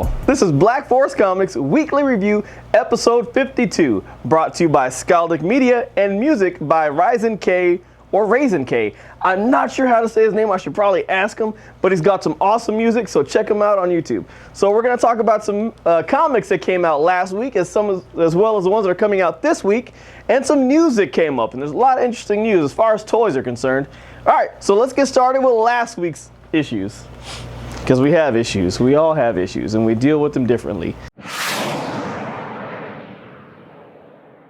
Now, this is Black Forest Comics Weekly Review, Episode 52, brought to you by Skaldic Media and music by Ryzen K or Raisin K. I'm not sure how to say his name. I should probably ask him, but he's got some awesome music, so check him out on YouTube. So we're going to talk about some comics that came out last week, as well as the ones that are coming out this week, and some news that came up. And there's a lot of interesting news as far as toys are concerned. All right, so let's get started with last week's issues. Because we have issues. We all have issues, and we deal with them differently.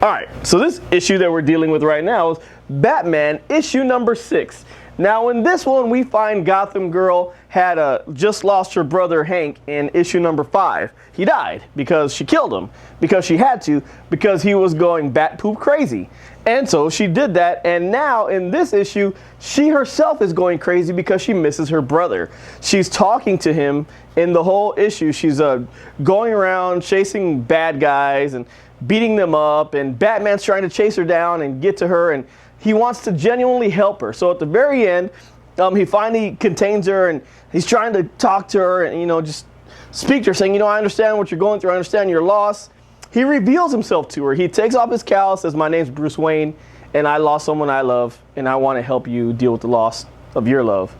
Alright, so this issue that we're dealing with right now is Batman issue number 6. Now in this one we find Gotham Girl had just lost her brother Hank in issue number 5. He died because she killed him, because she had to, because he was going bat poop crazy. And so she did that, and now in this issue she herself is going crazy because she misses her brother. She's talking to him in the whole issue. She's going around chasing bad guys and beating them up, and Batman's trying to chase her down and get to her, and he wants to genuinely help her. So at the very end, he finally contains her, and he's trying to talk to her and, just speak to her, saying, I understand what you're going through, I understand your loss. He reveals himself to her. He takes off his cowl, says, my name's Bruce Wayne, and I lost someone I love, and I want to help you deal with the loss of your love.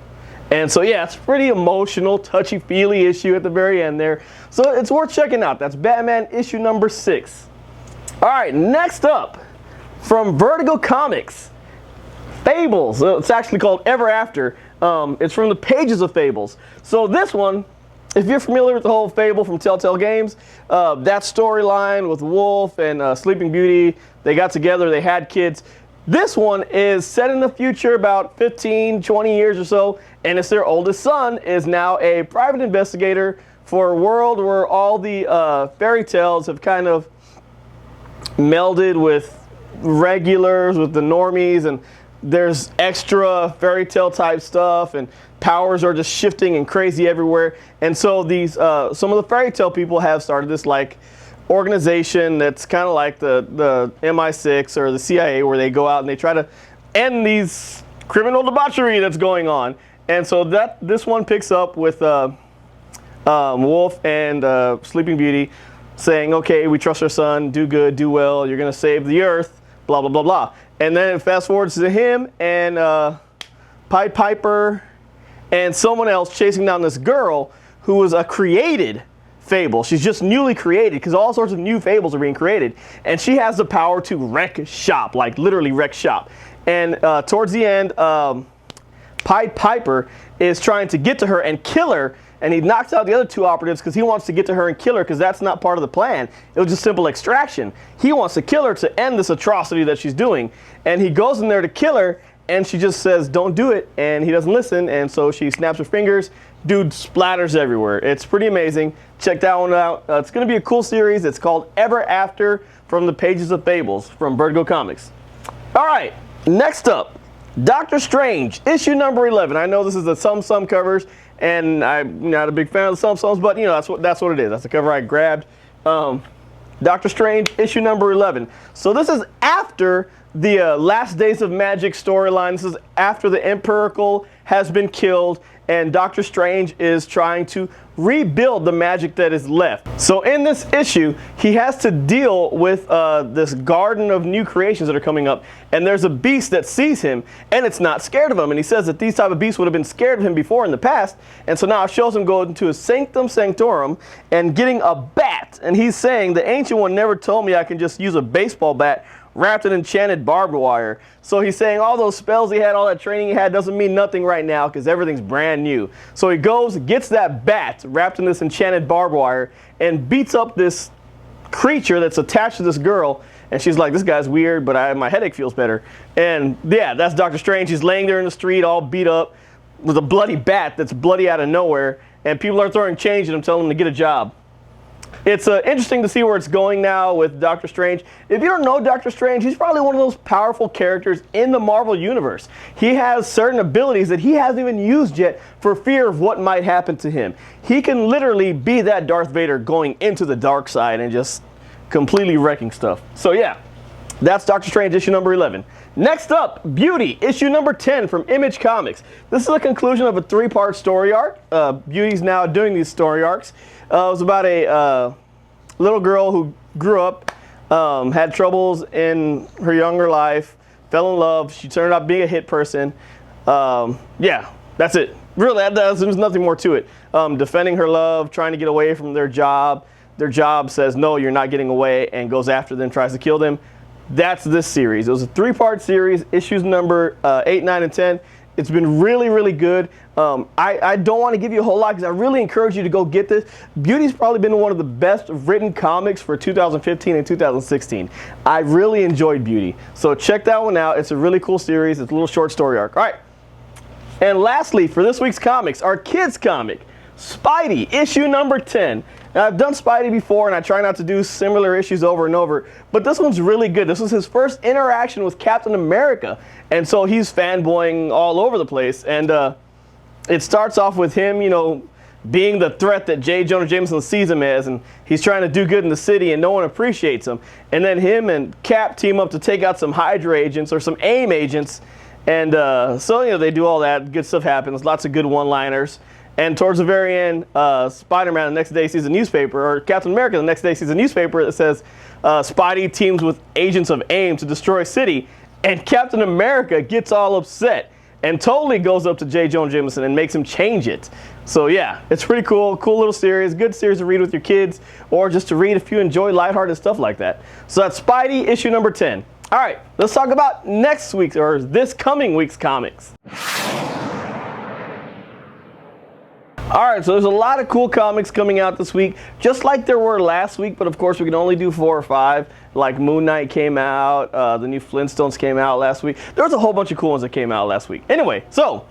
And so, yeah, it's a pretty emotional, touchy-feely issue at the very end there. So it's worth checking out. That's Batman issue number 6. All right, next up, from Vertigo Comics, Fables. It's actually called Ever After. It's from the pages of Fables. So this one, if you're familiar with the whole Fable from Telltale Games, that storyline with Wolf and Sleeping Beauty, they got together, they had kids. This one is set in the future, about 15, 20 years or so, and it's their oldest son is now a private investigator for a world where all the fairy tales have kind of melded with regulars, with the normies, and there's extra fairy tale type stuff, and powers are just shifting and crazy everywhere. And so these some of the fairy tale people have started this organization that's kind of like the MI6 or the CIA, where they go out and they try to end these criminal debauchery that's going on. And so this one picks up with Wolf and Sleeping Beauty saying, okay, we trust our son, do good, do well, you're going to save the earth, blah, blah, blah, blah. And then it fast forwards to him and Pied Piper and someone else chasing down this girl who was a created fable. She's just newly created, because all sorts of new fables are being created. And she has the power to wreck shop, like literally wreck shop. And towards the end, Pied Piper is trying to get to her and kill her, and he knocks out the other two operatives because he wants to get to her and kill her, because that's not part of the plan. It was just simple extraction. He wants to kill her to end this atrocity that she's doing. And he goes in there to kill her, and she just says, don't do it. And he doesn't listen, and so she snaps her fingers. Dude splatters everywhere. It's pretty amazing. Check that one out. It's going to be a cool series. It's called Ever After, from the pages of Fables from Vertigo Comics. All right, next up, Doctor Strange, issue number 11. I know this is the Sum covers, and I'm not a big fan of the Sums, but that's what it is. That's the cover I grabbed. Doctor Strange, issue number 11. So this is after the Last Days of Magic storyline. This is after the Empirical has been killed, and Doctor Strange is trying to rebuild the magic that is left. So in this issue, he has to deal with this garden of new creations that are coming up, and there's a beast that sees him, and it's not scared of him. And he says that these type of beasts would have been scared of him before in the past, and so now it shows him going into his Sanctum Sanctorum and getting a bat. And he's saying, the Ancient One never told me I can just use a baseball bat wrapped in enchanted barbed wire. So he's saying all those spells he had, all that training he had, doesn't mean nothing right now, because everything's brand new. So he goes, gets that bat wrapped in this enchanted barbed wire, and beats up this creature that's attached to this girl. And she's like, this guy's weird, but my headache feels better. And yeah, that's Doctor Strange. He's laying there in the street all beat up with a bloody bat that's bloody out of nowhere, and people are throwing change at him, telling him to get a job. It's interesting to see where it's going now with Doctor Strange. If you don't know Doctor Strange, he's probably one of those powerful characters in the Marvel Universe. He has certain abilities that he hasn't even used yet for fear of what might happen to him. He can literally be that Darth Vader going into the dark side and just completely wrecking stuff. So yeah, that's Doctor Strange issue number 11. Next up, Beauty, issue number 10 from Image Comics. This is a conclusion of a 3-part story arc. Beauty's now doing these story arcs. It was about a little girl who grew up, had troubles in her younger life, fell in love. She turned out being a hit person. Yeah, that's it. Really, there's nothing more to it. Defending her love, trying to get away from their job. Their job says, no, you're not getting away, and goes after them, tries to kill them. That's this series. It was a 3-part series, issues number 8, 9, and 10. It's been really, really good. I don't want to give you a whole lot because I really encourage you to go get this. Beauty's probably been one of the best written comics for 2015 and 2016. I really enjoyed Beauty. So check that one out. It's a really cool series. It's a little short story arc. All right. And lastly, for this week's comics, our kids comic, Spidey, issue number 10. Now, I've done Spidey before, and I try not to do similar issues over and over, but this one's really good. This was his first interaction with Captain America, and so he's fanboying all over the place. And it starts off with him, you know, being the threat that J. Jonah Jameson sees him as, and he's trying to do good in the city, and no one appreciates him. And then him and Cap team up to take out some Hydra agents or some AIM agents, and so, you know, they do all that. Good stuff happens. Lots of good one-liners. And towards the very end, Spider-Man the next day sees a newspaper, or Captain America the next day sees a newspaper that says Spidey teams with agents of AIM to destroy city. And Captain America gets all upset and totally goes up to J. Jonah Jameson and makes him change it. So yeah, it's pretty cool. Cool little series. Good series to read with your kids, or just to read if you enjoy lighthearted stuff like that. So that's Spidey, issue number 10. All right, let's talk about next week's, or this coming week's comics. All right, so there's a lot of cool comics coming out this week, just like there were last week, but of course we can only do 4 or 5. Like Moon Knight came out, the new Flintstones came out last week. There was a whole bunch of cool ones that came out last week. Anyway, so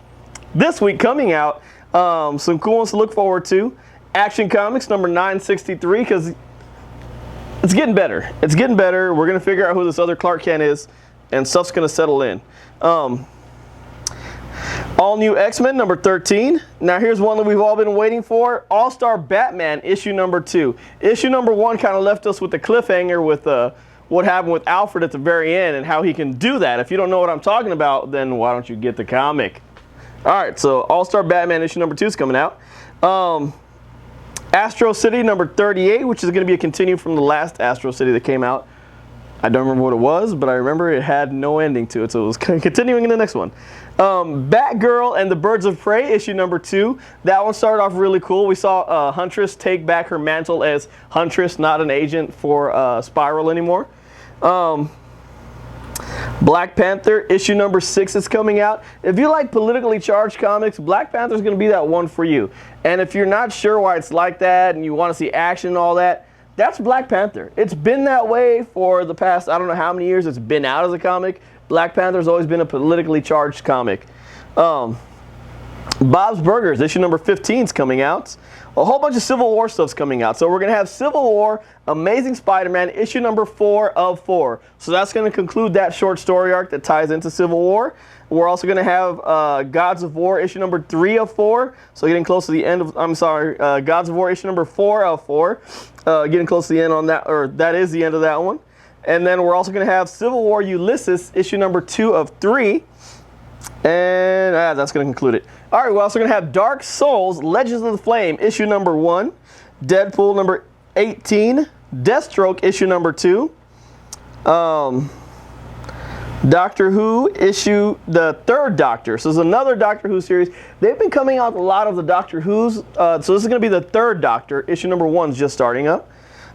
this week coming out, some cool ones to look forward to. Action Comics number 963, because it's getting better. It's getting better. We're going to figure out who this other Clark Kent is, and stuff's going to settle in. All New X-Men number 13. Now here's one that we've all been waiting for. All-Star Batman issue number 2. Issue number 1 kind of left us with the cliffhanger with what happened with Alfred at the very end and how he can do that. If you don't know what I'm talking about, then why don't you get the comic? All right, so All-Star Batman issue number 2 is coming out. Astro City number 38, which is going to be a continue from the last Astro City that came out. I don't remember what it was, but I remember it had no ending to it, so it was continuing in the next one. Batgirl and the Birds of Prey, issue number 2. That one started off really cool. We saw Huntress take back her mantle as Huntress, not an agent for Spiral anymore. Black Panther, issue number 6 is coming out. If you like politically charged comics, Black Panther is going to be that one for you. And if you're not sure why it's like that and you want to see action and all that, that's Black Panther. It's been that way for the past, I don't know how many years it's been out as a comic. Black Panther's always been a politically charged comic. Bob's Burgers, issue number 15 is coming out. A whole bunch of Civil War stuff's coming out. So we're going to have Civil War, Amazing Spider-Man, issue number 4 of 4. So that's going to conclude that short story arc that ties into Civil War. We're also going to have Gods of War, issue number 3 of 4. So getting close to the end of, Gods of War, issue number 4 of 4. Getting close to the end on that, or that is the end of that one. And then we're also going to have Civil War Ulysses, issue number 2 of 3. And that's going to conclude it. All right, we're also going to have Dark Souls, Legends of the Flame, issue number 1. Deadpool number 18. Deathstroke, issue number 2. Doctor Who, issue the 3rd Doctor. So this is another Doctor Who series. They've been coming out with a lot of the Doctor Who's. So this is going to be the 3rd Doctor. Issue number 1 is just starting up.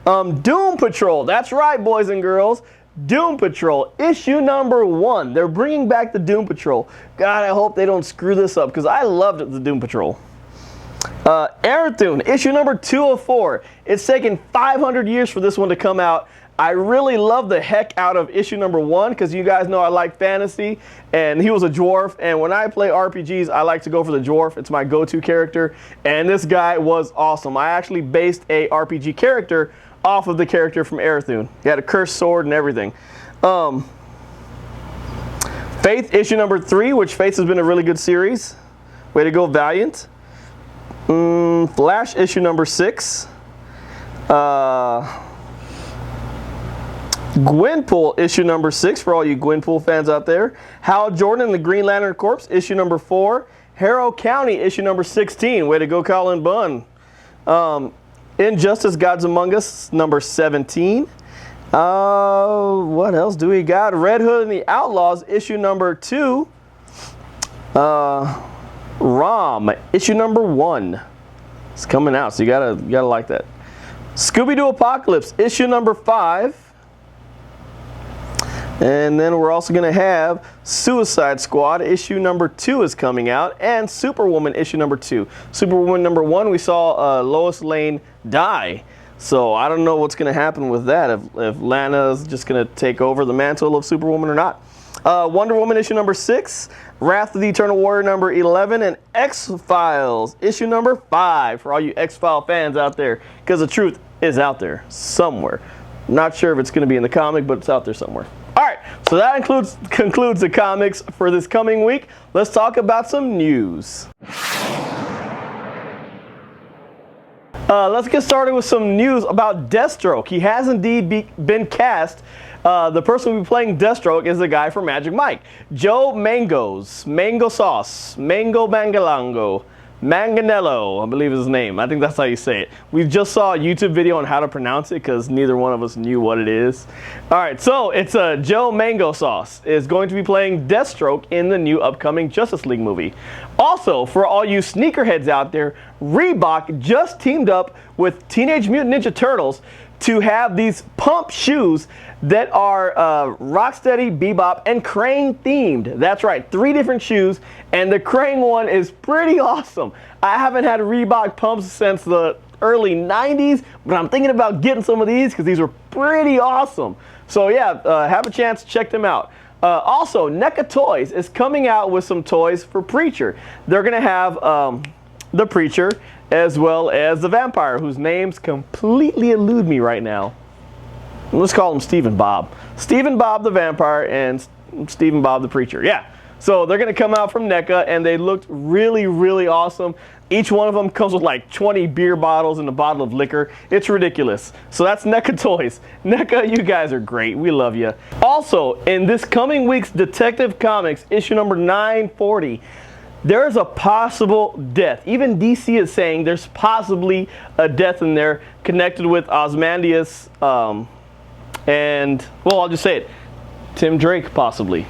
Doom Patrol. That's right, boys and girls. Doom Patrol, issue number 1. They're bringing back the Doom Patrol. God, I hope they don't screw this up, because I loved the Doom Patrol. Arathune, issue number 2 of 4. It's taken 500 years for this one to come out. I really love the heck out of issue number 1, because you guys know I like fantasy, and he was a dwarf, and when I play RPGs, I like to go for the dwarf. It's my go-to character, and this guy was awesome. I actually based a RPG character off of the character from Arathune. He had a cursed sword and everything. Faith, issue number 3, which Faith has been a really good series. Way to go, Valiant. Flash, issue number 6. Gwenpool, issue number 6 for all you Gwenpool fans out there. Hal Jordan and the Green Lantern Corps, issue number 4. Harrow County, issue number 16. Way to go, Colin Bunn. Injustice, Gods Among Us, number 17. What else do we got? Red Hood and the Outlaws, issue number 2. ROM, issue number 1. It's coming out, so you gotta like that. Scooby-Doo Apocalypse, issue number 5. And then we're also going to have Suicide Squad, issue number 2 is coming out, and Superwoman, issue number 2. Superwoman number 1, we saw Lois Lane die. So I don't know what's going to happen with that, if Lana's just going to take over the mantle of Superwoman or not. Wonder Woman, issue number 6. Wrath of the Eternal Warrior, number 11. And X-Files, issue number 5, for all you X-File fans out there, because the truth is out there somewhere. Not sure if it's going to be in the comic, but it's out there somewhere. Alright, so that concludes the comics for this coming week. Let's talk about some news. Let's get started with some news about Deathstroke. He has indeed been cast. The person who will be playing Deathstroke is the guy from Magic Mike. Joe Mangos. Mango Sauce. Mango Mangalango. Manganello, I believe is his name. I think that's how you say it. We just saw a YouTube video on how to pronounce it because neither one of us knew what it is. Alright, so it's Joe Mango Sauce is going to be playing Deathstroke in the new upcoming Justice League movie. Also, for all you sneakerheads out there, Reebok just teamed up with Teenage Mutant Ninja Turtles to have these pump shoes that are Rocksteady, Bebop, and Krang themed. That's right, 3 different shoes, and the Krang one is pretty awesome. I haven't had Reebok pumps since the early 90s, but I'm thinking about getting some of these because these are pretty awesome. So yeah, have a chance to check them out. Also, NECA Toys is coming out with some toys for Preacher. They're gonna have the Preacher as well as the Vampire, whose names completely elude me right now. Let's call him Stephen Bob. Stephen Bob the Vampire and Stephen Bob the Preacher. Yeah. So they're going to come out from NECA, and they looked really, really awesome. Each one of them comes with like 20 beer bottles and a bottle of liquor. It's ridiculous. So that's NECA Toys. NECA, you guys are great. We love you. Also, in this coming week's Detective Comics, issue number 940, there is a possible death. Even DC is saying there's possibly a death in there connected with Ozymandias, and, well, I'll just say it, Tim Drake possibly.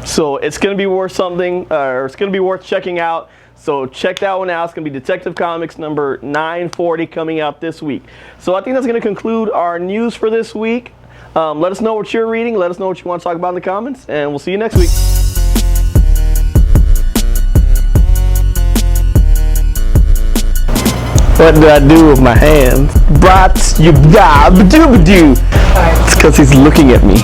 So it's going to be worth something, or it's going to be worth checking out. So check that one out. It's going to be Detective Comics number 940 coming out this week. So I think that's going to conclude our news for this week. Let us know what you're reading. Let us know what you want to talk about in the comments, and we'll see you next week. What do I do with my hands? Brats, you da-ba-doo-ba-doo. It's because he's looking at me.